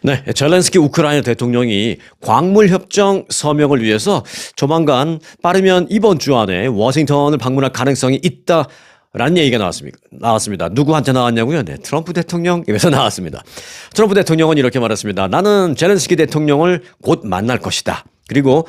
네, 젤렌스키 우크라이나 대통령이 광물협정 서명을 위해서 조만간 빠르면 이번 주 안에 워싱턴을 방문할 가능성이 있다라는 얘기가 나왔습니다. 누구한테 나왔냐고요? 네, 트럼프 대통령 입에서 나왔습니다. 트럼프 대통령은 이렇게 말했습니다. 나는 젤렌스키 대통령을 곧 만날 것이다. 그리고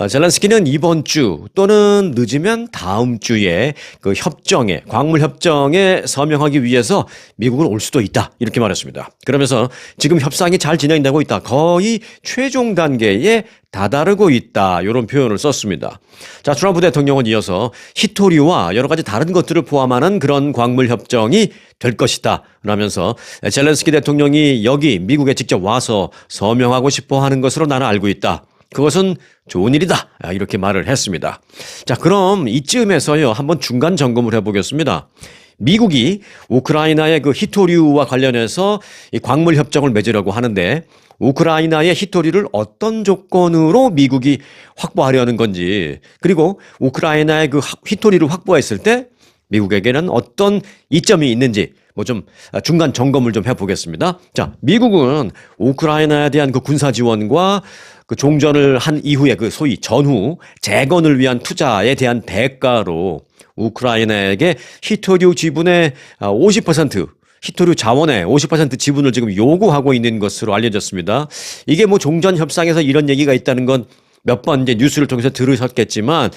젤렌스키는 이번 주 또는 늦으면 다음 주에 그 협정에 광물 협정에 서명하기 위해서 미국을 올 수도 있다 이렇게 말했습니다. 그러면서 지금 협상이 잘 진행되고 있다. 거의 최종 단계에 다다르고 있다. 이런 표현을 썼습니다. 자, 트럼프 대통령은 이어서 히토리와 여러 가지 다른 것들을 포함하는 그런 광물 협정이 될 것이다 라면서 젤렌스키 대통령이 여기 미국에 직접 와서 서명하고 싶어 하는 것으로 나는 알고 있다. 그것은 좋은 일이다. 이렇게 말을 했습니다. 자, 그럼 이쯤에서요, 한번 중간 점검을 해보겠습니다. 미국이 우크라이나의 그 히토류와 관련해서 이 광물 협정을 맺으려고 하는데 우크라이나의 히토류를 어떤 조건으로 미국이 확보하려는 건지, 그리고 우크라이나의 그 히토류를 확보했을 때 미국에게는 어떤 이점이 있는지 뭐 좀 중간 점검을 좀 해보겠습니다. 자, 미국은 우크라이나에 대한 그 군사 지원과 그 종전을 한 이후에 그 소위 전후 재건을 위한 투자에 대한 대가로 우크라이나에게 히토류 지분의 50%, 히토류 자원의 50% 지분을 지금 요구하고 있는 것으로 알려졌습니다. 이게 뭐 종전 협상에서 이런 얘기가 있다는 건 몇 번 이제 뉴스를 통해서 들으셨겠지만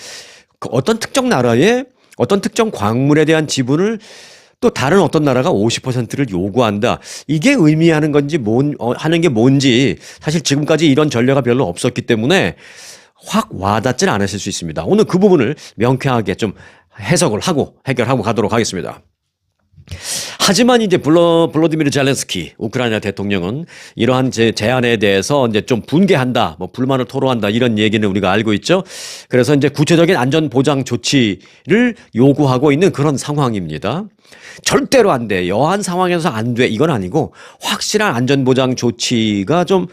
그 어떤 특정 나라의 어떤 특정 광물에 대한 지분을 또 다른 어떤 나라가 50%를 요구한다. 이게 의미하는 건지 하는 게 뭔지 사실 지금까지 이런 전례가 별로 없었기 때문에 확 와닿지는 않으실 수 있습니다. 오늘 그 부분을 명쾌하게 좀 해석을 하고 해결하고 가도록 하겠습니다. 하지만 이제 블로디미르 젤렌스키 우크라이나 대통령은 이러한 제안에 대해서 이제 좀 분개한다, 뭐 불만을 토로한다 이런 얘기는 우리가 알고 있죠. 그래서 이제 구체적인 안전 보장 조치를 요구하고 있는 그런 상황입니다. 절대로 안 돼. 여한 상황에서 안 돼. 이건 아니고 확실한 안전 보장 조치가 좀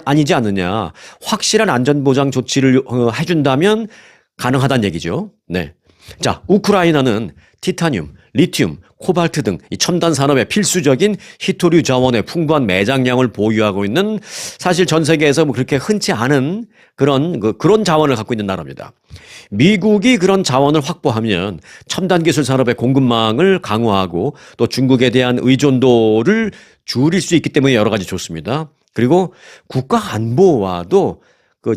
아니지 않느냐. 확실한 안전 보장 조치를 해준다면 가능하다는 얘기죠. 네. 자, 우크라이나는 티타늄, 리튬, 코발트 등 이 첨단 산업의 필수적인 히토류 자원의 풍부한 매장량을 보유하고 있는 사실 전 세계에서 뭐 그렇게 흔치 않은 그런 자원을 갖고 있는 나라입니다. 미국이 그런 자원을 확보하면 첨단 기술 산업의 공급망을 강화하고 또 중국에 대한 의존도를 줄일 수 있기 때문에 여러 가지 좋습니다. 그리고 국가 안보와도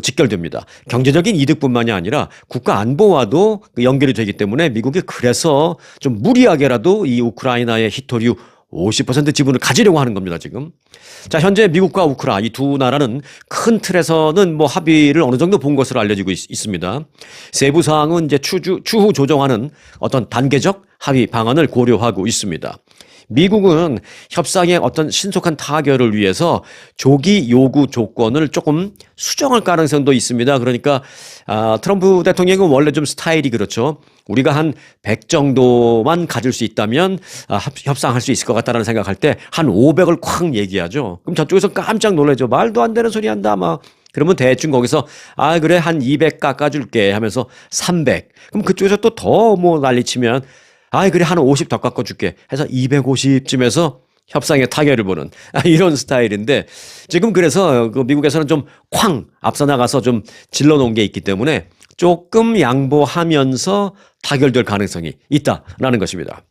직결됩니다. 경제적인 이득뿐만이 아니라 국가 안보와도 연결이 되기 때문에 미국이 그래서 좀 무리하게라도 이 우크라이나의 히토류 50% 지분을 가지려고 하는 겁니다, 지금. 자, 현재 미국과 우크라 이 두 나라는 큰 틀에서는 뭐 합의를 어느 정도 본 것으로 알려지고 있습니다. 세부 사항은 이제 추후 조정하는 어떤 단계적 합의 방안을 고려하고 있습니다. 미국은 협상의 어떤 신속한 타결을 위해서 조기 요구 조건을 조금 수정할 가능성도 있습니다. 그러니까 트럼프 대통령은 원래 좀 스타일이 그렇죠. 우리가 한 100 정도만 가질 수 있다면 협상할 수 있을 것 같다는 생각할 때 한 500을 쾅 얘기하죠. 그럼 저쪽에서 깜짝 놀라죠. 말도 안 되는 소리 한다 막. 그러면 대충 거기서 그래 한 200 깎아줄게 하면서 300. 그럼 그쪽에서 또 더 뭐 난리치면 그래 한 50 더 깎아줄게 해서 250쯤에서 협상의 타결을 보는 이런 스타일인데 지금 그래서 그 미국에서는 좀 쾅 앞서 나가서 좀 질러놓은 게 있기 때문에 조금 양보하면서 타결될 가능성이 있다라는 것입니다.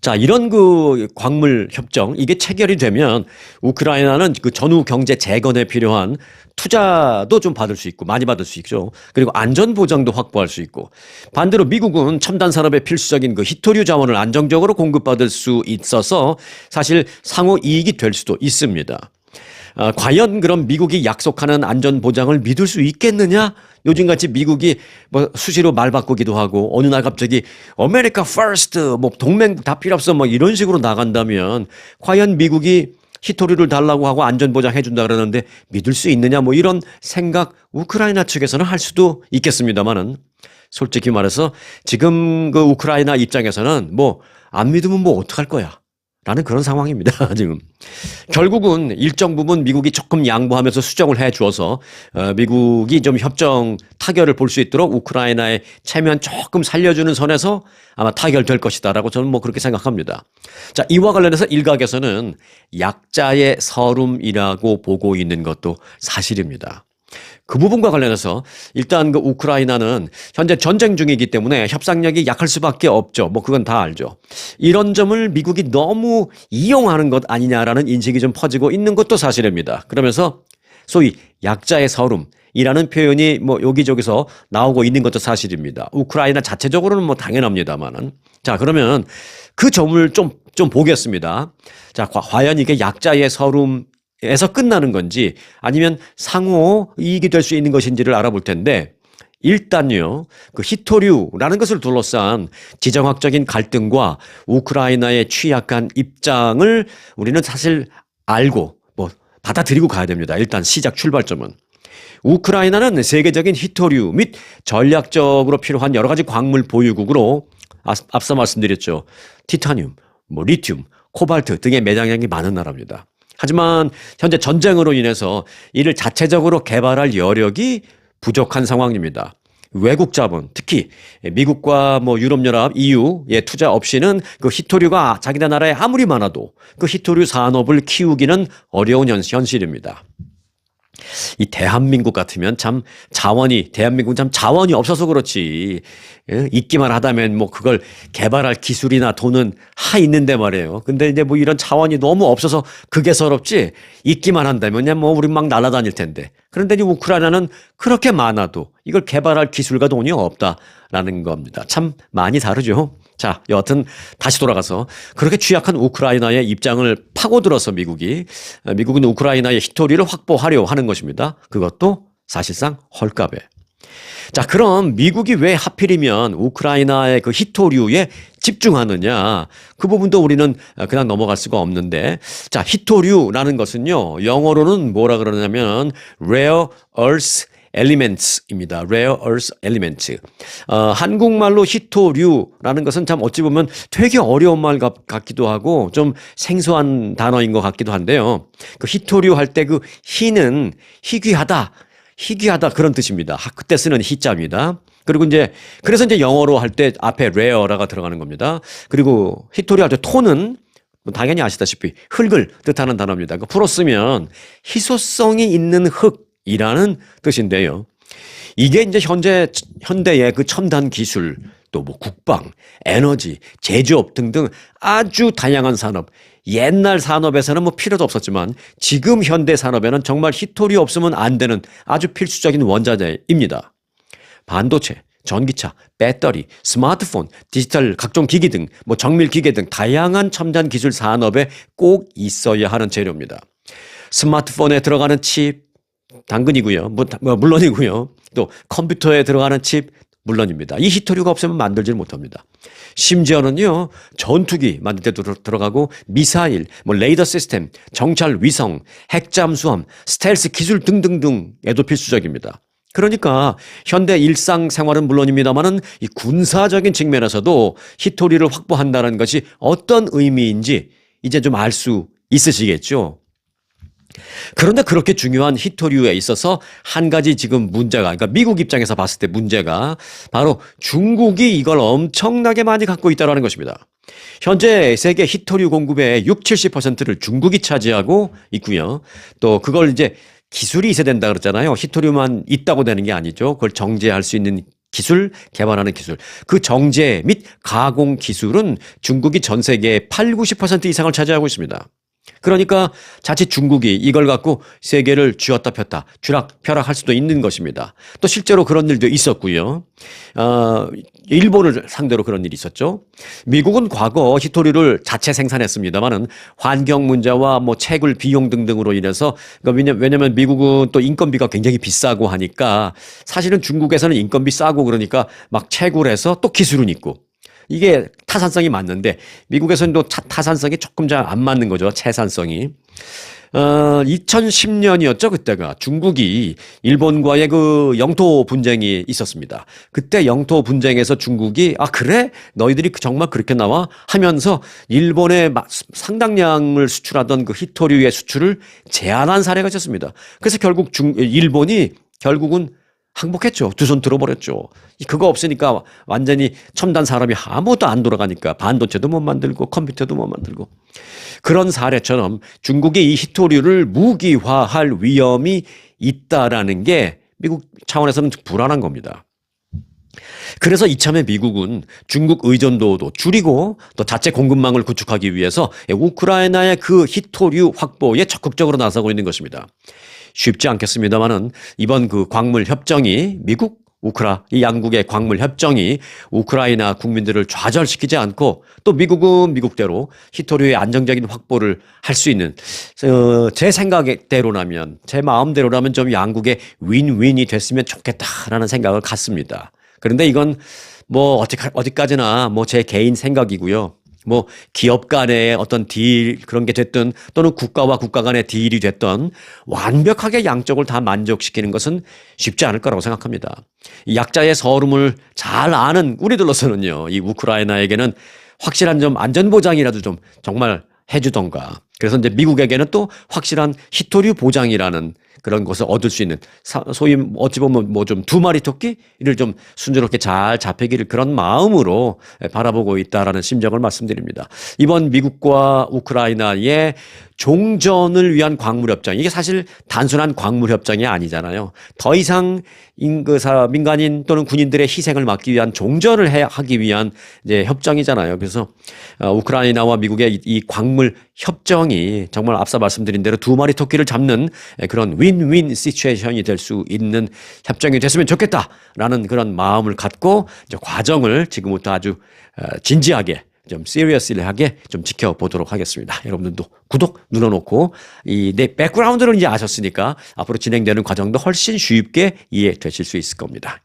자, 이런 그 광물 협정 이게 체결이 되면 우크라이나는 그 전후 경제 재건에 필요한 투자도 좀 받을 수 있고 많이 받을 수 있죠. 그리고 안전 보장도 확보할 수 있고 반대로 미국은 첨단 산업의 필수적인 그 히토류 자원을 안정적으로 공급받을 수 있어서 사실 상호 이익이 될 수도 있습니다. 과연 그럼 미국이 약속하는 안전 보장을 믿을 수 있겠느냐? 요즘같이 미국이 뭐 수시로 말 바꾸기도 하고 어느 날 갑자기 아메리카 퍼스트 뭐 동맹 다 필요 없어 뭐 이런 식으로 나간다면 과연 미국이 히토류를 달라고 하고 안전 보장해 준다 그러는데 믿을 수 있느냐 뭐 이런 생각 우크라이나 측에서는 할 수도 있겠습니다만은 솔직히 말해서 지금 그 우크라이나 입장에서는 뭐 안 믿으면 뭐 어떡할 거야. 라는 그런 상황입니다, 지금. 결국은 일정 부분 미국이 조금 양보하면서 수정을 해 주어서 미국이 좀 협정 타결을 볼 수 있도록 우크라이나의 체면 조금 살려주는 선에서 아마 타결될 것이다라고 저는 뭐 그렇게 생각합니다. 자, 이와 관련해서 일각에서는 약자의 서름이라고 보고 있는 것도 사실입니다. 그 부분과 관련해서 일단 그 우크라이나는 현재 전쟁 중이기 때문에 협상력이 약할 수밖에 없죠. 뭐 그건 다 알죠. 이런 점을 미국이 너무 이용하는 것 아니냐라는 인식이 좀 퍼지고 있는 것도 사실입니다. 그러면서 소위 약자의 서름이라는 표현이 뭐 여기저기서 나오고 있는 것도 사실입니다. 우크라이나 자체적으로는 뭐 당연합니다만은. 자, 그러면 그 점을 좀 보겠습니다. 자, 과연 이게 약자의 서름 에서 끝나는 건지 아니면 상호 이익이 될 수 있는 것인지를 알아볼 텐데 일단요, 그 히토류라는 것을 둘러싼 지정학적인 갈등과 우크라이나의 취약한 입장을 우리는 사실 알고 뭐 받아들이고 가야 됩니다. 일단 시작 출발점은. 우크라이나는 세계적인 히토류 및 전략적으로 필요한 여러 가지 광물 보유국으로 앞서 말씀드렸죠. 티타늄, 뭐 리튬, 코발트 등의 매장량이 많은 나라입니다. 하지만 현재 전쟁으로 인해서 이를 자체적으로 개발할 여력이 부족한 상황입니다. 외국 자본, 특히 미국과 뭐 유럽연합, EU의 투자 없이는 그 히토류가 자기네 나라에 아무리 많아도 그 히토류 산업을 키우기는 어려운 현실입니다. 이 대한민국 같으면 참 대한민국은 참 자원이 없어서 그렇지. 있기만 하다면 뭐 그걸 개발할 기술이나 돈은 있는데 말이에요. 근데 이제 뭐 이런 자원이 너무 없어서 그게 서럽지. 있기만 한다면 그냥 뭐 우리 막 날아다닐 텐데. 그런데 이 우크라이나는 그렇게 많아도 이걸 개발할 기술과 돈이 없다라는 겁니다. 참 많이 다르죠. 자, 여하튼 다시 돌아가서 그렇게 취약한 우크라이나의 입장을 파고들어서 미국은 우크라이나의 히토리를 확보하려 하는 것입니다. 그것도 사실상 헐값에. 자, 그럼 미국이 왜 하필이면 우크라이나의 그 히토류에 집중하느냐? 그 부분도 우리는 그냥 넘어갈 수가 없는데, 자, 히토류라는 것은요, 영어로는 뭐라 그러냐면 rare earth elements입니다. rare earth elements. 한국말로 히토류라는 것은 참 어찌 보면 되게 어려운 말 같기도 하고 좀 생소한 단어인 것 같기도 한데요. 그 히토류 할 때 그 희는 희귀하다 그런 뜻입니다. 그때 쓰는 희자입니다. 그리고 그래서 영어로 할 때 앞에 rare가 들어가는 겁니다. 그리고 히토류 할 때 토는 당연히 아시다시피 흙을 뜻하는 단어입니다. 풀어 쓰면 희소성이 있는 흙이라는 뜻인데요. 이게 현대의 그 첨단 기술, 또 뭐 국방, 에너지, 제조업 등등 아주 다양한 산업, 옛날 산업에서는 뭐 필요도 없었지만 지금 현대 산업에는 정말 히토리 없으면 안 되는 아주 필수적인 원자재입니다. 반도체, 전기차, 배터리, 스마트폰, 디지털 각종 기기 등 뭐 정밀 기계 등 다양한 첨단 기술 산업에 꼭 있어야 하는 재료입니다. 스마트폰에 들어가는 칩 당근이고요. 물론이고요. 또 컴퓨터에 들어가는 칩 물론입니다. 이 히토류가 없으면 만들질 못합니다. 심지어는요, 전투기 만들 때도 들어가고 미사일, 뭐 레이더 시스템, 정찰 위성, 핵잠수함, 스텔스 기술 등등등에도 필수적입니다. 그러니까 현대 일상생활은 물론입니다만은 이 군사적인 측면에서도 히토리를 확보한다는 것이 어떤 의미인지 이제 좀 알 수 있으시겠죠. 그런데 그렇게 중요한 히토류에 있어서 한 가지 지금 문제가, 그러니까 미국 입장에서 봤을 때 문제가 바로 중국이 이걸 엄청나게 많이 갖고 있다는 것입니다. 현재 세계 히토류 공급의 70%를 중국이 차지하고 있고요. 또 그걸 기술이 있어야 된다 그랬잖아요. 히토류만 있다고 되는 게 아니죠. 그걸 정제할 수 있는 기술, 개발하는 기술. 그 정제 및 가공 기술은 중국이 전 세계의 80-90% 이상을 차지하고 있습니다. 그러니까 자칫 중국이 이걸 갖고 세계를 쥐었다 폈다, 쥐락펴락할 수도 있는 것입니다. 또 실제로 그런 일도 있었고요. 일본을 상대로 그런 일이 있었죠. 미국은 과거 히토리를 자체 생산했습니다만은 환경 문제와 뭐 채굴 비용 등등으로 인해서, 그러니까 왜냐면 미국은 또 인건비가 굉장히 비싸고 하니까 사실은 중국에서는 인건비 싸고 그러니까 막 채굴해서 또 기술은 있고. 이게 타산성이 맞는데 미국에서는 또 타산성이 조금 잘 안 맞는 거죠. 채산성이. 2010년이었죠. 그때가 중국이 일본과의 그 영토 분쟁이 있었습니다. 그때 영토 분쟁에서 중국이 그래? 너희들이 정말 그렇게 나와? 하면서 일본에 상당량을 수출하던 그 히토류의 수출을 제한한 사례가 있었습니다. 그래서 결국 일본이 결국은 항복했죠. 두 손 들어버렸죠. 그거 없으니까 완전히 첨단 산업이 아무것도 안 돌아가니까 반도체도 못 만들고 컴퓨터도 못 만들고 그런 사례처럼 중국이 이 히토류를 무기화할 위험이 있다라는 게 미국 차원에서는 불안한 겁니다. 그래서 이참에 미국은 중국 의존도도 줄이고 또 자체 공급망을 구축하기 위해서 우크라이나의 그 히토류 확보에 적극적으로 나서고 있는 것입니다. 쉽지 않겠습니다만은 이번 그 광물 협정이 이 양국의 광물 협정이 우크라이나 국민들을 좌절시키지 않고 또 미국은 미국대로 히토류의 안정적인 확보를 할 수 있는 제 생각대로라면 제 마음대로라면 좀 양국의 윈윈이 됐으면 좋겠다라는 생각을 갖습니다. 그런데 이건 뭐 어디까지나 뭐 제 개인 생각이고요. 뭐 기업 간의 어떤 딜 그런 게 됐든 또는 국가와 국가 간의 딜이 됐던 완벽하게 양쪽을 다 만족시키는 것은 쉽지 않을 거라고 생각합니다. 이 약자의 서름을 잘 아는 우리들로서는요. 이 우크라이나에게는 확실한 좀 안전보장이라도 좀 정말 해주던가. 그래서 이제 미국에게는 또 확실한 히토류 보장이라는 그런 것을 얻을 수 있는 소위 어찌 보면 뭐 좀 두 마리 토끼를 좀 순조롭게 잘 잡히기를 그런 마음으로 바라보고 있다라는 심정을 말씀드립니다. 이번 미국과 우크라이나의 종전을 위한 광물협정 이게 사실 단순한 광물협정이 아니잖아요. 더 이상 민간인 또는 군인들의 희생을 막기 위한 종전을 하기 위한 이제 협정이잖아요. 그래서 우크라이나와 미국의 이 광물 협정이 정말 앞서 말씀드린 대로 두 마리 토끼를 잡는 그런 윈윈 시츄에이션이 될 수 있는 협정이 됐으면 좋겠다라는 그런 마음을 갖고 이제 과정을 지금부터 아주 진지하게 좀 시리어스하게 좀 지켜보도록 하겠습니다. 여러분들도 구독 눌러놓고 내 백그라운드를 이제 아셨으니까 앞으로 진행되는 과정도 훨씬 쉽게 이해되실 수 있을 겁니다.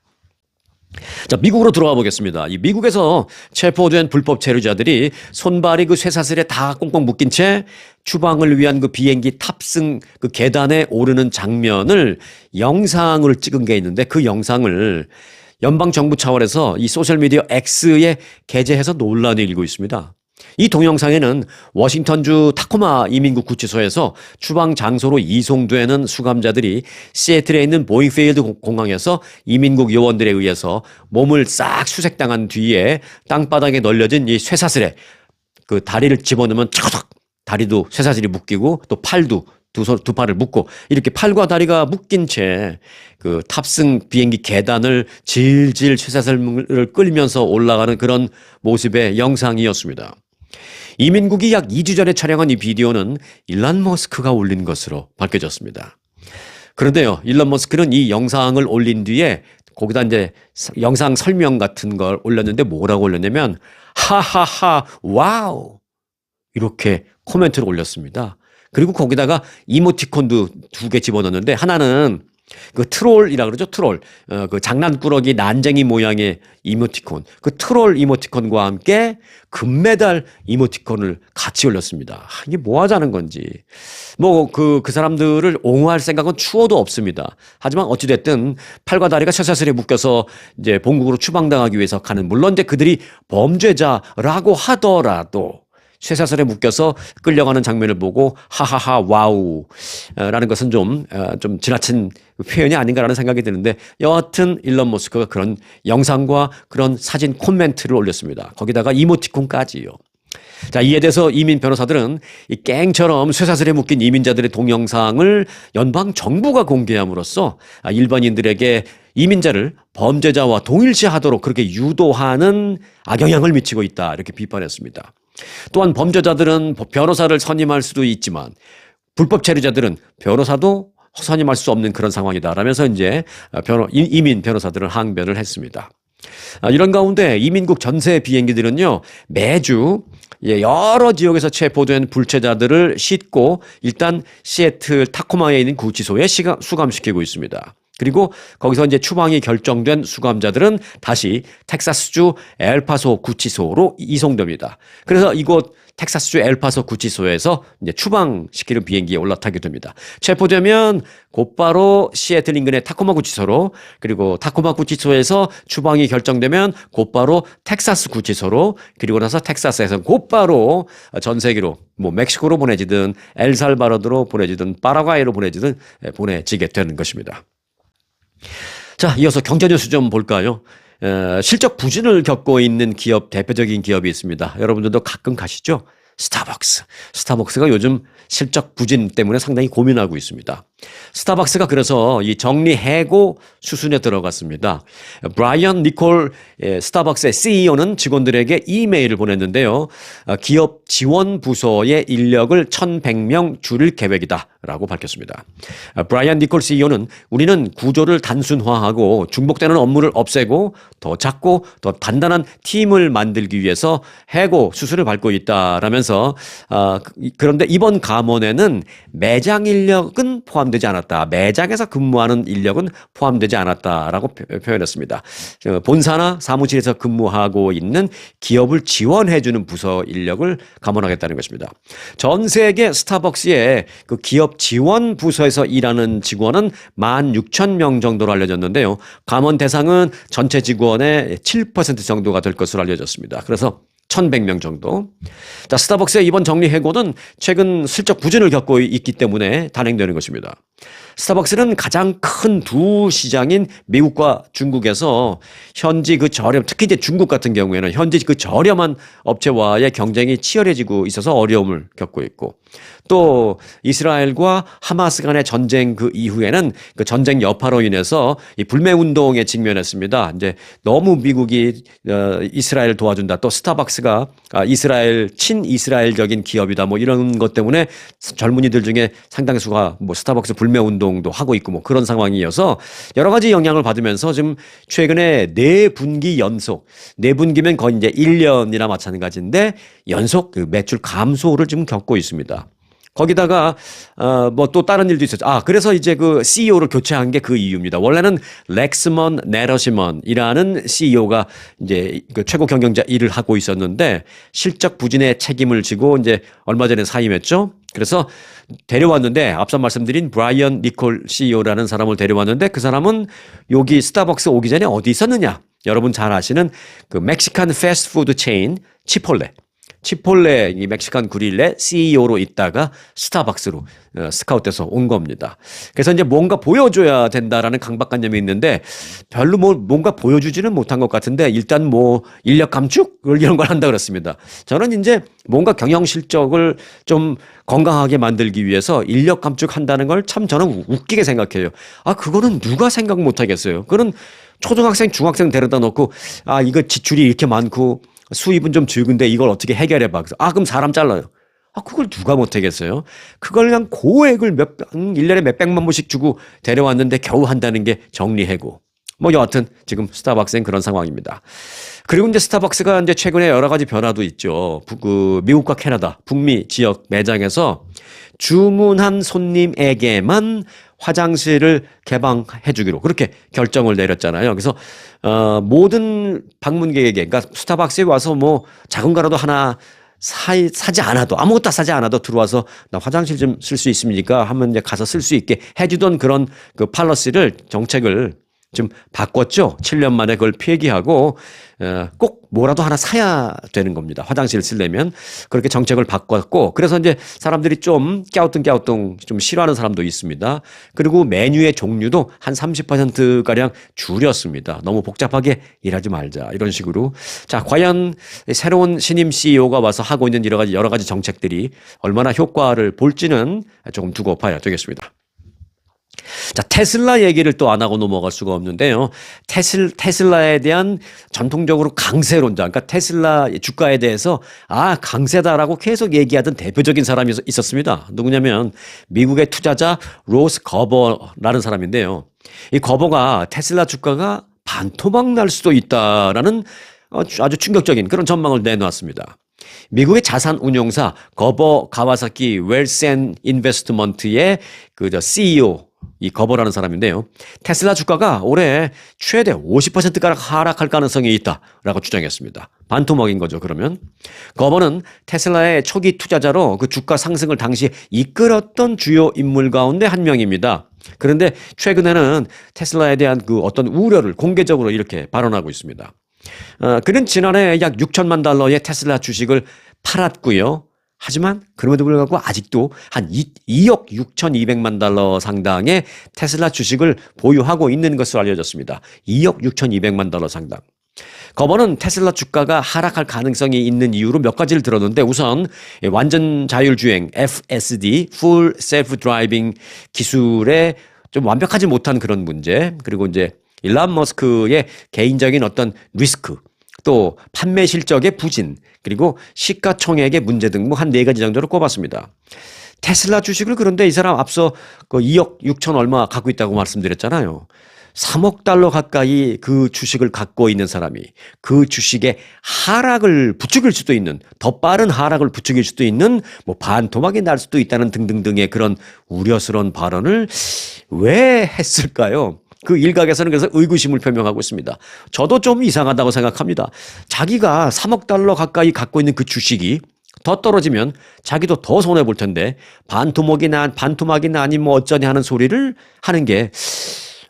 자, 미국으로 들어와 보겠습니다. 이 미국에서 체포된 불법 체류자들이 손발이 그 쇠사슬에 다 꽁꽁 묶인 채 추방을 위한 그 비행기 탑승 그 계단에 오르는 장면을 영상을 찍은 게 있는데 그 영상을 연방정부 차원에서 이 소셜미디어 X에 게재해서 논란이 일고 있습니다. 이 동영상에는 워싱턴주 타코마 이민국 구치소에서 추방 장소로 이송되는 수감자들이 시애틀에 있는 보잉필드 공항에서 이민국 요원들에 의해서 몸을 싹 수색당한 뒤에 땅바닥에 널려진 이 쇠사슬에 그 다리를 집어넣으면 차거덕 다리도 쇠사슬이 묶이고 또 팔도 두 팔을 묶고 이렇게 팔과 다리가 묶인 채 그 탑승 비행기 계단을 질질 쇠사슬을 끌면서 올라가는 그런 모습의 영상이었습니다. 이민국이 약 2주 전에 촬영한 이 비디오는 일론 머스크가 올린 것으로 밝혀졌습니다. 그런데요, 일론 머스크는 이 영상을 올린 뒤에 거기다 이제 영상 설명 같은 걸 올렸는데 뭐라고 올렸냐면 하하하 와우 이렇게 코멘트를 올렸습니다. 그리고 거기다가 이모티콘도 2개 집어넣었는데 하나는 그 트롤이라 그러죠. 트롤. 그 장난꾸러기 난쟁이 모양의 이모티콘. 그 트롤 이모티콘과 함께 금메달 이모티콘을 같이 올렸습니다. 이게 뭐 하자는 건지. 뭐 그 사람들을 옹호할 생각은 추호도 없습니다. 하지만 어찌됐든 팔과 다리가 쇠사슬에 묶여서 이제 본국으로 추방당하기 위해서 가는 물론 이제 그들이 범죄자라고 하더라도 쇠사슬에 묶여서 끌려가는 장면을 보고 하하하 와우 라는 것은 좀 지나친 표현이 아닌가라는 생각이 드는데 여하튼 일론 머스크가 그런 영상과 그런 사진 코멘트를 올렸습니다. 거기다가 이모티콘까지요. 자, 이에 대해서 이민 변호사들은 이 깽처럼 쇠사슬에 묶인 이민자들의 동영상을 연방 정부가 공개함으로써 일반인들에게 이민자를 범죄자와 동일시하도록 그렇게 유도하는 악영향을 미치고 있다 이렇게 비판했습니다. 또한 범죄자들은 변호사를 선임할 수도 있지만 불법 체류자들은 변호사도 선임할 수 없는 그런 상황이다 라면서 이제 이민 변호사들은 항변을 했습니다. 이런 가운데 이민국 전세 비행기들은요 매주 여러 지역에서 체포된 불체자들을 싣고 일단 시애틀 타코마에 있는 구치소에 수감시키고 있습니다. 그리고 거기서 이제 추방이 결정된 수감자들은 다시 텍사스주 엘파소 구치소로 이송됩니다. 그래서 이곳 텍사스주 엘파소 구치소에서 이제 추방시키는 비행기에 올라타게 됩니다. 체포되면 곧바로 시애틀 인근의 타코마 구치소로, 그리고 타코마 구치소에서 추방이 결정되면 곧바로 텍사스 구치소로, 그리고 나서 텍사스에서 곧바로 전 세계로 뭐 멕시코로 보내지든 엘살바도르로 보내지든 파라과이로 보내지든 보내지게 되는 것입니다. 자, 이어서 경제 뉴스 좀 볼까요? 실적 부진을 겪고 있는 기업, 대표적인 기업이 있습니다. 여러분들도 가끔 가시죠? 스타벅스. 스타벅스가 요즘 실적 부진 때문에 상당히 고민하고 있습니다. 스타벅스가 그래서 이 정리해고 수순에 들어갔습니다. 브라이언 니콜 스타벅스의 CEO는 직원들에게 이메일을 보냈는데요. 기업 지원 부서의 인력을 1,100명 줄일 계획이다 라고 밝혔습니다. 브라이언 니콜 CEO는 우리는 구조를 단순화하고 중복되는 업무를 없애고 더 작고 더 단단한 팀을 만들기 위해서 해고 수순을 밟고 있다라면서 그런데 이번 감원에는 매장 인력은 포함되지 않았다. 매장에서 근무하는 인력은 포함되지 않았다라고 표현했습니다. 본사나 사무실에서 근무하고 있는 기업을 지원해주는 부서 인력을 감원하겠다는 것입니다. 전 세계 스타벅스의 그 기업 지원 부서에서 일하는 직원은 16,000명 정도로 알려졌는데요. 감원 대상은 전체 직원의 7% 정도가 될 것으로 알려졌습니다. 그래서 1,100명 정도. 자, 스타벅스의 이번 정리해고는 최근 실적 부진을 겪고 있기 때문에 단행되는 것입니다. 스타벅스는 가장 큰 두 시장인 미국과 중국에서 현지 그 특히 이제 중국 같은 경우에는 현지 그 저렴한 업체와의 경쟁이 치열해지고 있어서 어려움을 겪고 있고, 또 이스라엘과 하마스 간의 전쟁 그 이후에는 그 전쟁 여파로 인해서 이 불매 운동에 직면했습니다. 이제 너무 미국이 이스라엘 도와준다, 또 스타벅스가 이스라엘 친이스라엘적인 기업이다, 뭐 이런 것 때문에 젊은이들 중에 상당수가 뭐 스타벅스 불매 운동도 하고 있고 뭐 그런 상황이어서 여러 가지 영향을 받으면서 지금 최근에 4분기 연속, 4분기면 거의 이제 1년이나 마찬가지인데 연속 그 매출 감소를 지금 겪고 있습니다. 거기다가 뭐 또 다른 일도 있었죠. 그래서 이제 그 CEO를 교체한 게 그 이유입니다. 원래는 렉스먼 네러시먼이라는 CEO가 이제 그 최고 경영자 일을 하고 있었는데 실적 부진의 책임을 지고 이제 얼마 전에 사임했죠. 그래서 데려왔는데 앞서 말씀드린 브라이언 니콜 CEO라는 사람을 데려왔는데 그 사람은 여기 스타벅스 오기 전에 어디 있었느냐? 여러분 잘 아시는 그 멕시칸 패스트푸드 체인 치폴레 이 멕시칸 그릴의 CEO로 있다가 스타벅스로 스카웃돼서 온 겁니다. 그래서 이제 뭔가 보여줘야 된다라는 강박관념이 있는데 별로 뭔가 보여주지는 못한 것 같은데 일단 뭐 인력 감축 이런 걸 한다 그랬습니다. 저는 이제 뭔가 경영 실적을 좀 건강하게 만들기 위해서 인력 감축한다는 걸 참 저는 웃기게 생각해요. 그거는 누가 생각 못 하겠어요. 그거는 초등학생, 중학생 데려다 놓고 이거 지출이 이렇게 많고 수입은 좀 적은데 이걸 어떻게 해결해봐. 그럼 사람 잘라요. 그걸 누가 못하겠어요? 그걸 그냥 고액을 1년에 몇백만 불씩 주고 데려왔는데 겨우 한다는 게 정리해고. 뭐 여하튼 지금 스타벅스는 그런 상황입니다. 그리고 이제 스타벅스가 이제 최근에 여러 가지 변화도 있죠. 미국과 캐나다, 북미 지역 매장에서 주문한 손님에게만 화장실을 개방해 주기로 그렇게 결정을 내렸잖아요. 그래서 모든 방문객에게, 그러니까 스타벅스에 와서 뭐 작은 거라도 하나 사지 않아도, 아무것도 사지 않아도 들어와서 나 화장실 좀 쓸 수 있습니까? 하면 이제 가서 쓸 수 있게 해주던 그런 그 정책을 좀 바꿨죠. 7년 만에 그걸 폐기하고 꼭 뭐라도 하나 사야 되는 겁니다. 화장실을 쓰려면. 그렇게 정책을 바꿨고, 그래서 이제 사람들이 좀 깨우뚱 좀 싫어하는 사람도 있습니다. 그리고 메뉴의 종류도 한 30%가량 줄였습니다. 너무 복잡하게 일하지 말자, 이런 식으로. 자, 과연 새로운 신임 CEO가 와서 하고 있는 여러 가지 정책들이 얼마나 효과를 볼지는 조금 두고 봐야 되겠습니다. 자, 테슬라 얘기를 또 안 하고 넘어갈 수가 없는데요. 테슬라에 대한 전통적으로 강세론자, 그러니까 테슬라 주가에 대해서 강세다라고 계속 얘기하던 대표적인 사람이 있었습니다. 누구냐면 미국의 투자자 로스 거버라는 사람인데요. 이 거버가 테슬라 주가가 반토막 날 수도 있다라는 아주 충격적인 그런 전망을 내놓았습니다. 미국의 자산 운용사 거버 가와사키 웰스 앤 인베스트먼트의 CEO 이 거버라는 사람인데요. 테슬라 주가가 올해 최대 50%가량 하락할 가능성이 있다라고 주장했습니다. 반토막인 거죠, 그러면. 거버는 테슬라의 초기 투자자로 그 주가 상승을 당시 이끌었던 주요 인물 가운데 한 명입니다. 그런데 최근에는 테슬라에 대한 그 어떤 우려를 공개적으로 이렇게 발언하고 있습니다. 그는 지난해 약 6천만 달러의 테슬라 주식을 팔았고요. 하지만 그럼에도 불구하고 아직도 한 2억 6,200만 달러 상당의 테슬라 주식을 보유하고 있는 것으로 알려졌습니다. 2억 6,200만 달러 상당. 거버는 테슬라 주가가 하락할 가능성이 있는 이유로 몇 가지를 들었는데 우선 완전 자율주행 FSD, Full Self Driving 기술에 좀 완벽하지 못한 그런 문제, 그리고 이제 일론 머스크의 개인적인 어떤 리스크, 또 판매 실적의 부진, 그리고 시가총액의 문제 등 뭐 한 4가지 정도로 꼽았습니다. 테슬라 주식을 그런데 이 사람 앞서 그 2억 6천 얼마 갖고 있다고 말씀드렸잖아요. 3억 달러 가까이 그 주식을 갖고 있는 사람이 그 주식의 하락을 부추길 수도 있는, 더 빠른 하락을 부추길 수도 있는 뭐 반토막이 날 수도 있다는 등등등의 그런 우려스러운 발언을 왜 했을까요? 그 일각에서는 그래서 의구심을 표명하고 있습니다. 저도 좀 이상하다고 생각합니다. 자기가 3억 달러 가까이 갖고 있는 그 주식이 더 떨어지면 자기도 더 손해볼 텐데 반토막이나 아니 뭐 어쩌냐 하는 소리를 하는 게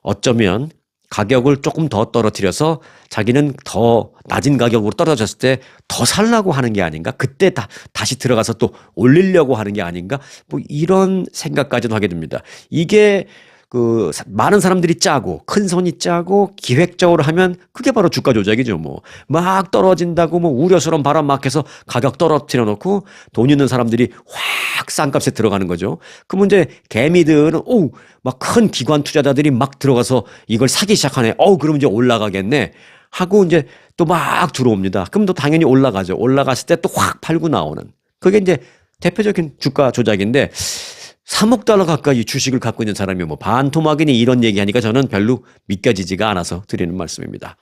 어쩌면 가격을 조금 더 떨어뜨려서 자기는 더 낮은 가격으로 떨어졌을 때 더 살라고 하는 게 아닌가? 그때 다시 들어가서 또 올리려고 하는 게 아닌가? 뭐 이런 생각까지도 하게 됩니다. 이게 그 많은 사람들이 짜고 큰 손이 짜고 기획적으로 하면 그게 바로 주가 조작이죠. 뭐 막 떨어진다고 뭐 우려스러운 바람 막 해서 가격 떨어뜨려 놓고 돈 있는 사람들이 확 싼 값에 들어가는 거죠. 그 문제 개미들은 막 큰 기관 투자자들이 막 들어가서 이걸 사기 시작하네. 그럼 이제 올라가겠네 하고 이제 또 막 들어옵니다. 그럼 또 당연히 올라가죠. 올라갔을 때 또 확 팔고 나오는. 그게 이제 대표적인 주가 조작인데 3억 달러 가까이 주식을 갖고 있는 사람이 뭐 반토막이니 이런 얘기하니까 저는 별로 믿겨지지가 않아서 드리는 말씀입니다.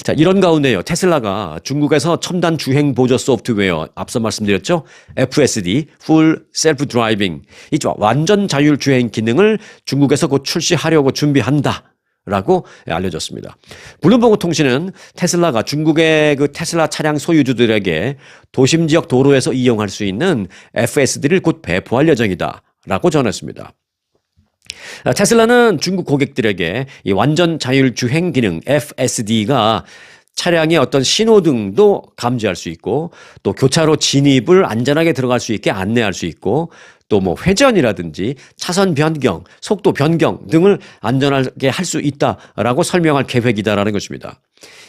자, 이런 가운데요. 테슬라가 중국에서 첨단 주행 보조 소프트웨어 앞서 말씀드렸죠. FSD, Full Self Driving, 이 완전 자율 주행 기능을 중국에서 곧 출시하려고 준비한다. 라고 알려졌습니다. 블룸버그 통신은 테슬라가 중국의 그 테슬라 차량 소유주들에게 도심 지역 도로에서 이용할 수 있는 FSD를 곧 배포할 예정이다. 라고 전했습니다. 테슬라는 중국 고객들에게 이 완전 자율 주행 기능 FSD가 차량의 어떤 신호등도 감지할 수 있고 또 교차로 진입을 안전하게 들어갈 수 있게 안내할 수 있고 또 뭐 회전이라든지 차선 변경, 속도 변경 등을 안전하게 할 수 있다라고 설명할 계획이다라는 것입니다.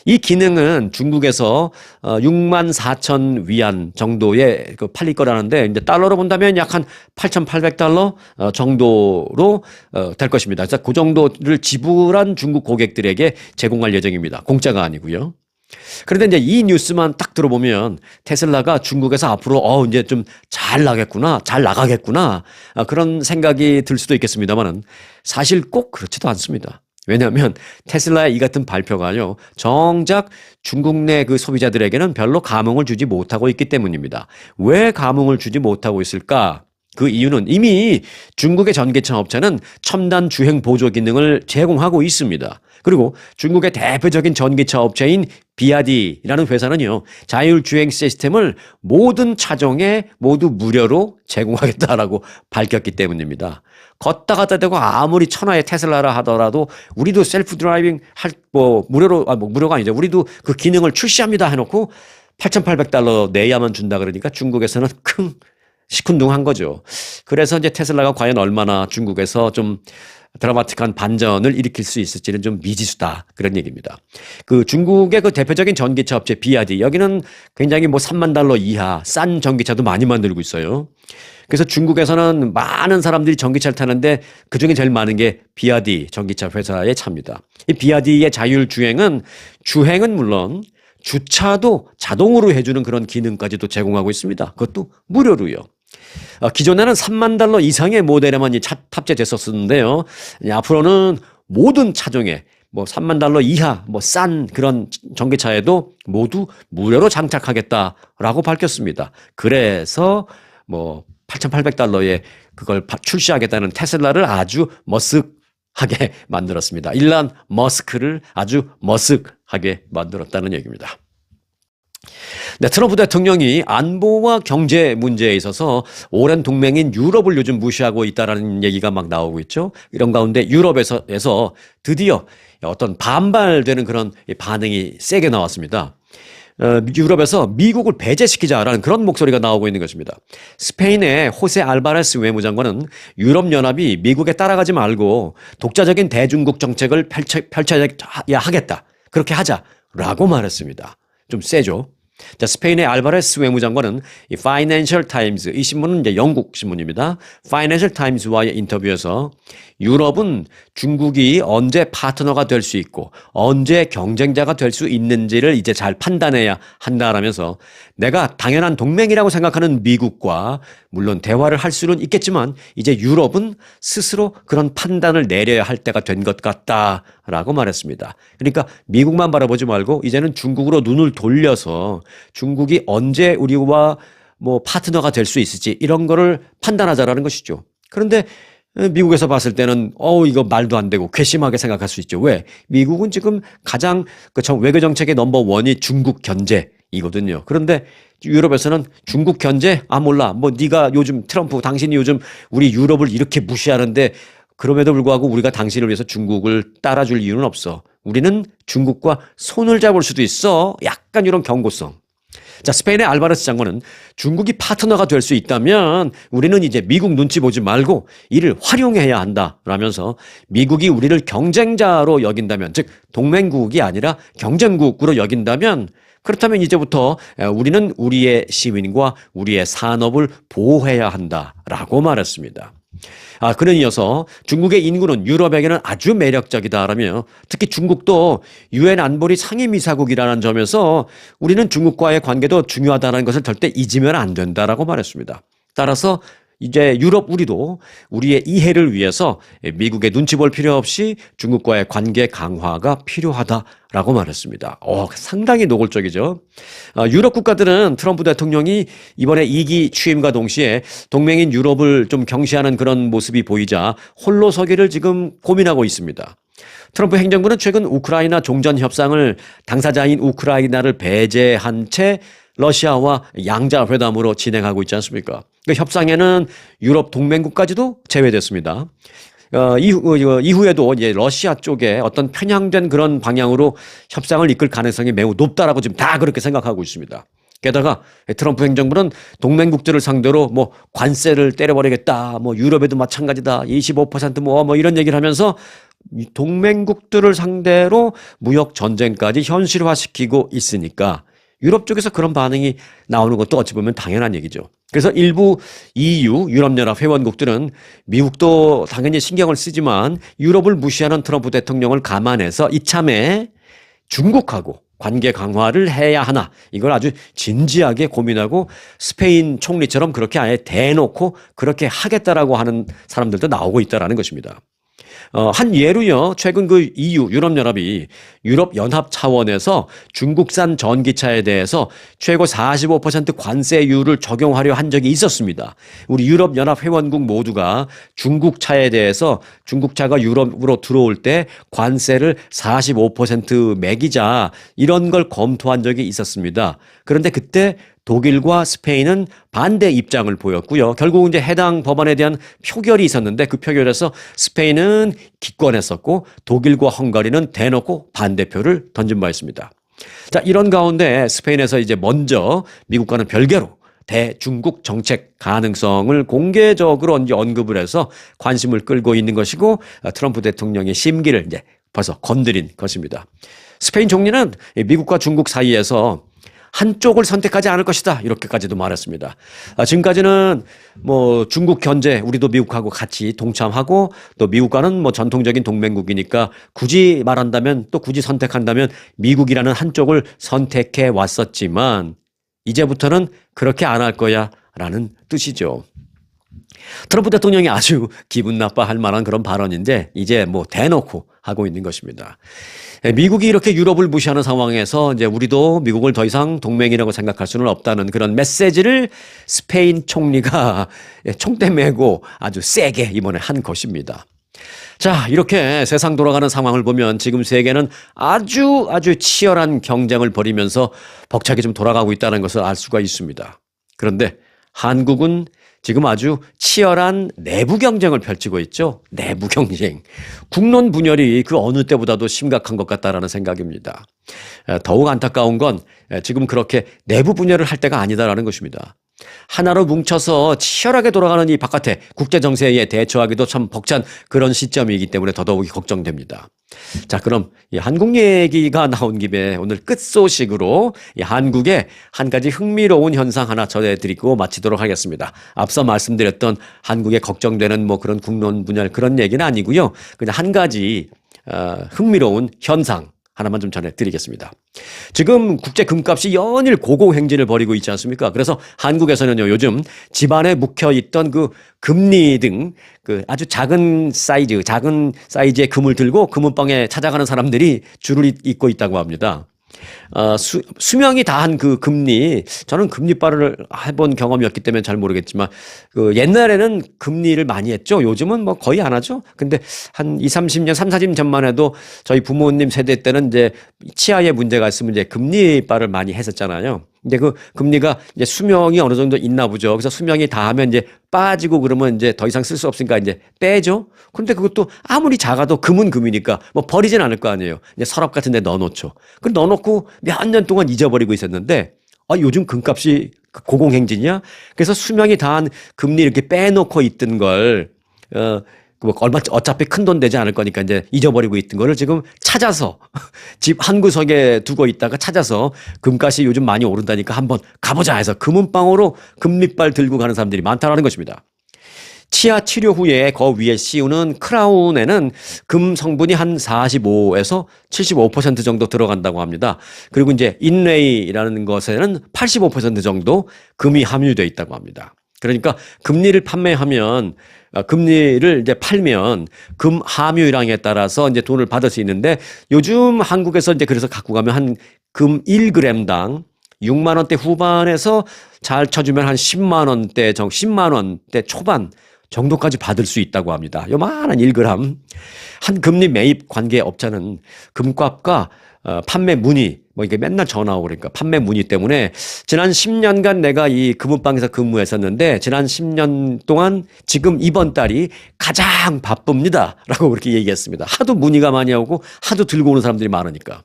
이 기능은 중국에서 6만 4천 위안 정도에 팔릴 거라는데 이제 달러로 본다면 약 한 8,800달러 정도로 될 것입니다. 그래서 그 정도를 지불한 중국 고객들에게 제공할 예정입니다. 공짜가 아니고요. 그런데 이제 이 뉴스만 딱 들어보면 테슬라가 중국에서 앞으로 이제 좀 잘 나가겠구나 그런 생각이 들 수도 있겠습니다만은 사실 꼭 그렇지도 않습니다. 왜냐하면 테슬라의 이 같은 발표가요, 정작 중국 내 그 소비자들에게는 별로 감흥을 주지 못하고 있기 때문입니다. 왜 감흥을 주지 못하고 있을까? 그 이유는 이미 중국의 전기차 업체는 첨단 주행 보조 기능을 제공하고 있습니다. 그리고 중국의 대표적인 전기차 업체인 비아디라는 회사는요, 자율주행 시스템을 모든 차종에 모두 무료로 제공하겠다라고 밝혔기 때문입니다. 걷다 갔다 대고 아무리 천하의 테슬라라 하더라도 우리도 셀프 드라이빙 무료가 아니죠. 우리도 그 기능을 출시합니다 해놓고 8,800달러 내야만 준다 그러니까 중국에서는 시큰둥한 거죠. 그래서 이제 테슬라가 과연 얼마나 중국에서 좀 드라마틱한 반전을 일으킬 수 있을지는 좀 미지수다. 그런 얘기입니다. 그 중국의 그 대표적인 전기차 업체 비아디, 여기는 굉장히 뭐 3만 달러 이하 싼 전기차도 많이 만들고 있어요. 그래서 중국에서는 많은 사람들이 전기차를 타는데 그중에 제일 많은 게 비아디 전기차 회사에 찹니다. 이 비아디의 자율주행은 주행은 물론 주차도 자동으로 해주는 그런 기능까지도 제공하고 있습니다. 그것도 무료로요. 기존에는 3만 달러 이상의 모델에만 탑재됐었는데요. 앞으로는 모든 차종에 뭐 3만 달러 이하 싼 그런 전기차에도 모두 무료로 장착하겠다라고 밝혔습니다. 그래서 8,800달러의 그걸 출시하겠다는 테슬라를 아주 머쓱하게 만들었습니다. 일란 머스크를 아주 머쓱하게 만들었다는 얘기입니다. 네, 트럼프 대통령이 안보와 경제 문제에 있어서 오랜 동맹인 유럽을 요즘 무시하고 있다라는 얘기가 막 나오고 있죠. 이런 가운데 유럽에서 드디어 어떤 반발되는 그런 반응이 세게 나왔습니다. 유럽에서 미국을 배제시키자라는 그런 목소리가 나오고 있는 것입니다. 스페인의 호세 알바레스 외무장관은 유럽연합이 미국에 따라가지 말고 독자적인 대중국 정책을 펼쳐야 하겠다. 그렇게 하자라고 말했습니다. 좀 세죠. 자, 스페인의 알바레스 외무장관은 이 파이낸셜 타임즈, 이 신문은 이제 영국 신문입니다. 파이낸셜 타임즈와의 인터뷰에서 유럽은 중국이 언제 파트너가 될 수 있고 언제 경쟁자가 될 수 있는지를 이제 잘 판단해야 한다라면서 내가 당연한 동맹이라고 생각하는 미국과 물론 대화를 할 수는 있겠지만 이제 유럽은 스스로 그런 판단을 내려야 할 때가 된 것 같다라고 말했습니다. 그러니까 미국만 바라보지 말고 이제는 중국으로 눈을 돌려서 중국이 언제 우리와 뭐 파트너가 될 수 있을지 이런 거를 판단하자라는 것이죠. 그런데 미국에서 봤을 때는 이거 말도 안 되고 괘씸하게 생각할 수 있죠. 왜? 미국은 지금 가장 외교 정책의 넘버1이 중국 견제이거든요. 그런데 유럽에서는 중국 견제? 몰라. 뭐 네가 요즘 트럼프 당신이 요즘 우리 유럽을 이렇게 무시하는데 그럼에도 불구하고 우리가 당신을 위해서 중국을 따라줄 이유는 없어. 우리는 중국과 손을 잡을 수도 있어. 약간 이런 경고성. 자, 스페인의 알바레스 장관은 중국이 파트너가 될 수 있다면 우리는 이제 미국 눈치 보지 말고 이를 활용해야 한다라면서 미국이 우리를 경쟁자로 여긴다면, 즉 동맹국이 아니라 경쟁국으로 여긴다면 그렇다면 이제부터 우리는 우리의 시민과 우리의 산업을 보호해야 한다라고 말했습니다. 그는 이어서 중국의 인구는 유럽에게는 아주 매력적이다라며 특히 중국도 유엔 안보리 상임이사국이라는 점에서 우리는 중국과의 관계도 중요하다는 것을 절대 잊으면 안 된다라고 말했습니다. 따라서 이제 유럽 우리도 우리의 이해를 위해서 미국의 눈치 볼 필요 없이 중국과의 관계 강화가 필요하다라고 말했습니다. 상당히 노골적이죠. 유럽 국가들은 트럼프 대통령이 이번에 2기 취임과 동시에 동맹인 유럽을 좀 경시하는 그런 모습이 보이자 홀로 서기를 지금 고민하고 있습니다. 트럼프 행정부는 최근 우크라이나 종전 협상을 당사자인 우크라이나를 배제한 채 러시아와 양자 회담으로 진행하고 있지 않습니까? 그 협상에는 유럽 동맹국까지도 제외됐습니다. 이후에도 이제 러시아 쪽에 어떤 편향된 그런 방향으로 협상을 이끌 가능성이 매우 높다라고 지금 다 그렇게 생각하고 있습니다. 게다가 트럼프 행정부는 동맹국들을 상대로 뭐 관세를 때려버리겠다, 뭐 유럽에도 마찬가지다, 25% 뭐 이런 얘기를 하면서 동맹국들을 상대로 무역 전쟁까지 현실화시키고 있으니까 유럽 쪽에서 그런 반응이 나오는 것도 어찌 보면 당연한 얘기죠. 그래서 일부 EU, 유럽연합 회원국들은 미국도 당연히 신경을 쓰지만 유럽을 무시하는 트럼프 대통령을 감안해서 이참에 중국하고 관계 강화를 해야 하나 이걸 아주 진지하게 고민하고 스페인 총리처럼 그렇게 아예 대놓고 그렇게 하겠다라고 하는 사람들도 나오고 있다는 것입니다. 한 예로요, 최근 그 EU, 유럽연합이 유럽연합 차원에서 중국산 전기차에 대해서 최고 45% 관세율을 적용하려 한 적이 있었습니다. 우리 유럽연합 회원국 모두가 중국 차에 대해서 중국 차가 유럽으로 들어올 때 관세를 45% 매기자 이런 걸 검토한 적이 있었습니다. 그런데 그때 독일과 스페인은 반대 입장을 보였고요. 결국 이제 해당 법안에 대한 표결이 있었는데 그 표결에서 스페인은 기권했었고 독일과 헝가리는 대놓고 반대표를 던진 바 있습니다. 자, 이런 가운데 스페인에서 이제 먼저 미국과는 별개로 대중국 정책 가능성을 공개적으로 이제 언급을 해서 관심을 끌고 있는 것이고 트럼프 대통령의 심기를 이제 벌써 건드린 것입니다. 스페인 총리는 미국과 중국 사이에서 한쪽을 선택하지 않을 것이다. 이렇게까지도 말했습니다. 지금까지는 뭐 중국 견제, 우리도 미국하고 같이 동참하고 또 미국과는 뭐 전통적인 동맹국이니까 굳이 말한다면 또 굳이 선택한다면 미국이라는 한쪽을 선택해 왔었지만 이제부터는 그렇게 안 할 거야 라는 뜻이죠. 트럼프 대통령이 아주 기분 나빠할 만한 그런 발언인데 이제 뭐 대놓고 하고 있는 것입니다. 미국이 이렇게 유럽을 무시하는 상황에서 이제 우리도 미국을 더 이상 동맹이라고 생각할 수는 없다는 그런 메시지를 스페인 총리가 총대 메고 아주 세게 이번에 한 것입니다. 자, 이렇게 세상 돌아가는 상황을 보면 지금 세계는 아주 치열한 경쟁을 벌이면서 벅차게 좀 돌아가고 있다는 것을 알 수가 있습니다. 그런데 한국은 지금 아주 치열한 내부 경쟁을 펼치고 있죠. 내부 경쟁. 국론 분열이 그 어느 때보다도 심각한 것 같다라는 생각입니다. 더욱 안타까운 건 지금 그렇게 내부 분열을 할 때가 아니다라는 것입니다. 하나로 뭉쳐서 치열하게 돌아가는 이 바깥에 국제 정세에 대처하기도 참 벅찬 그런 시점이기 때문에 더더욱 걱정됩니다. 자, 그럼 이 한국 얘기가 나온 김에 오늘 끝소식으로 이 한국의 한 가지 흥미로운 현상 하나 전해드리고 마치도록 하겠습니다. 앞서 말씀드렸던 한국에 걱정되는 뭐 그런 국론 분열 그런 얘기는 아니고요. 그냥 한 가지 흥미로운 현상 하나만 좀 전해드리겠습니다. 지금 국제 금값이 연일 고공행진을 벌이고 있지 않습니까? 그래서 한국에서는요, 요즘 집안에 묵혀있던 그 금리 등 그 아주 작은 사이즈의 금을 들고 금은방에 찾아가는 사람들이 줄을 잇고 있다고 합니다. 수명이 다한 그 금리, 저는 금리빨을 해본 경험이 없기 때문에 잘 모르겠지만, 그 옛날에는 금리를 많이 했죠. 요즘은 뭐 거의 안 하죠. 근데 한 30년 전만 해도 저희 부모님 세대 때는 이제 치아에 문제가 있으면 이제 금리빨을 많이 했었잖아요. 근데 그 금리가 이제 수명이 어느 정도 있나 보죠. 그래서 수명이 다하면 이제 빠지고 그러면 이제 더 이상 쓸 수 없으니까 이제 빼죠. 그런데 그것도 아무리 작아도 금은 금이니까 뭐 버리진 않을 거 아니에요. 이제 서랍 같은 데 넣어놓죠. 그 넣어놓고 몇 년 동안 잊어버리고 있었는데, 요즘 금값이 고공행진이야? 그래서 수명이 다한 금리 이렇게 빼놓고 있던 걸, 어차피 큰 돈 되지 않을 거니까 이제 잊어버리고 있던 거를 지금 찾아서 집 한 구석에 두고 있다가 찾아서 금값이 요즘 많이 오른다니까 한번 가보자 해서 금은방으로 금리빨 들고 가는 사람들이 많다라는 것입니다. 치아 치료 후에 그 위에 씌우는 크라운에는 금 성분이 한 45에서 75% 정도 들어간다고 합니다. 그리고 이제 인레이라는 것에는 85% 정도 금이 함유되어 있다고 합니다. 그러니까 금리를 이제 팔면 금 함유량에 따라서 이제 돈을 받을 수 있는데, 요즘 한국에서 이제 그래서 갖고 가면 한 금 1g당 6만 원대 후반에서 잘 쳐주면 한 10만 원대 초반 정도까지 받을 수 있다고 합니다. 요만한 1g. 한 금리 매입 관계업자는 금값과 판매 문의, 뭐 이게 맨날 전화 오고 그러니까 판매 문의 때문에 지난 10년간 내가 이 금은방에서 근무했었는데 지난 10년 동안 지금 이번 달이 가장 바쁩니다. 라고 그렇게 얘기했습니다. 하도 문의가 많이 오고 하도 들고 오는 사람들이 많으니까.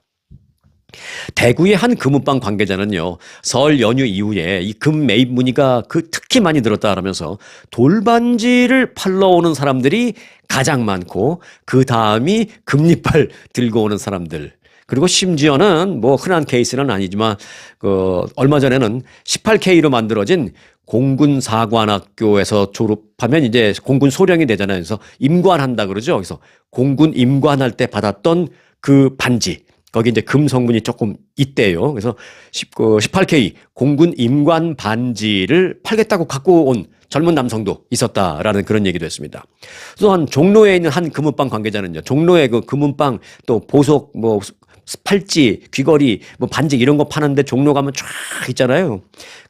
대구의 한 금은방 관계자는요, 설 연휴 이후에 이 금 매입 문의가 특히 많이 늘었다라면서 돌반지를 팔러 오는 사람들이 가장 많고 그 다음이 금리빨 들고 오는 사람들. 그리고 심지어는 뭐 흔한 케이스는 아니지만 얼마 전에는 18K로 만들어진 공군사관학교에서 졸업하면 이제 공군 소령이 되잖아요. 그래서 임관한다 그러죠. 그래서 공군 임관할 때 받았던 그 반지. 거기 이제 금 성분이 조금 있대요. 그래서 18K 공군 임관 반지를 팔겠다고 갖고 온 젊은 남성도 있었다라는 그런 얘기도 했습니다. 또한 종로에 있는 한 금은방 관계자는요, 종로에 그 금은방 또 보석 뭐 팔찌, 귀걸이, 뭐 반지 이런 거 파는데 종로 가면 쫙 있잖아요.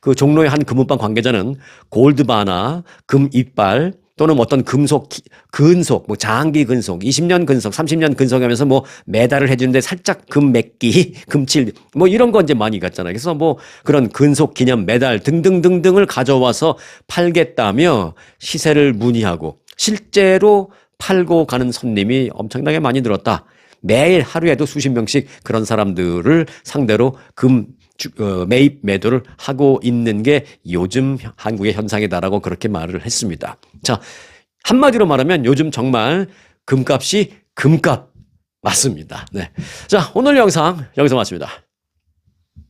그 종로의 한 금은방 관계자는 골드바나 금 이빨 또는 어떤 금속, 근속, 뭐 장기 근속, 20년 근속, 30년 근속하면서 뭐 메달을 해주는데 살짝 금 맥기, 금칠, 뭐 이런 거 이제 많이 갔잖아요. 그래서 뭐 그런 근속 기념 메달 등등등등을 가져와서 팔겠다며 시세를 문의하고 실제로 팔고 가는 손님이 엄청나게 많이 늘었다. 매일 하루에도 수십 명씩 그런 사람들을 상대로 매입 매도를 하고 있는 게 요즘 한국의 현상이다라고 그렇게 말을 했습니다. 자, 한마디로 말하면 요즘 정말 금값이 금값 맞습니다. 네. 자, 오늘 영상 여기서 마칩니다.